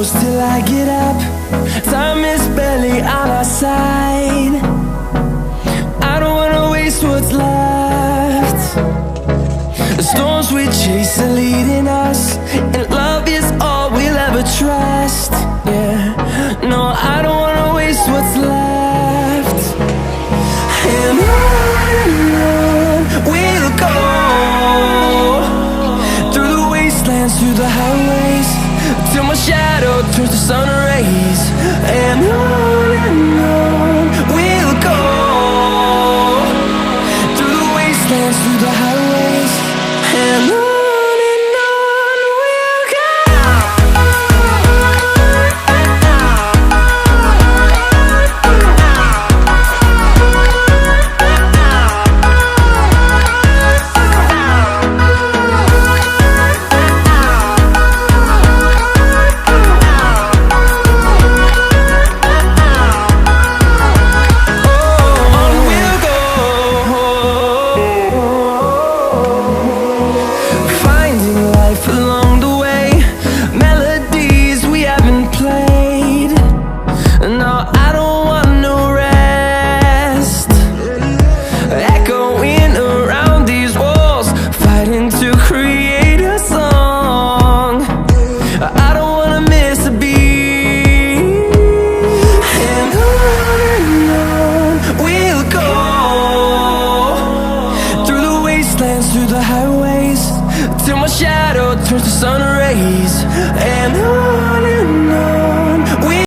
close till I get up. Time is barely on our side. I don't wanna waste what's left. The storms we chase are leading us, and love is all we'll ever trust. Yeah, no, I don't wanna waste what's left. And on we'll go, through the wastelands, through the highways, till my shadow turns to sun rays. And on we'll go, through the wastelands, through the highways, and on. Through the highways, till my shadow turns to sun rays.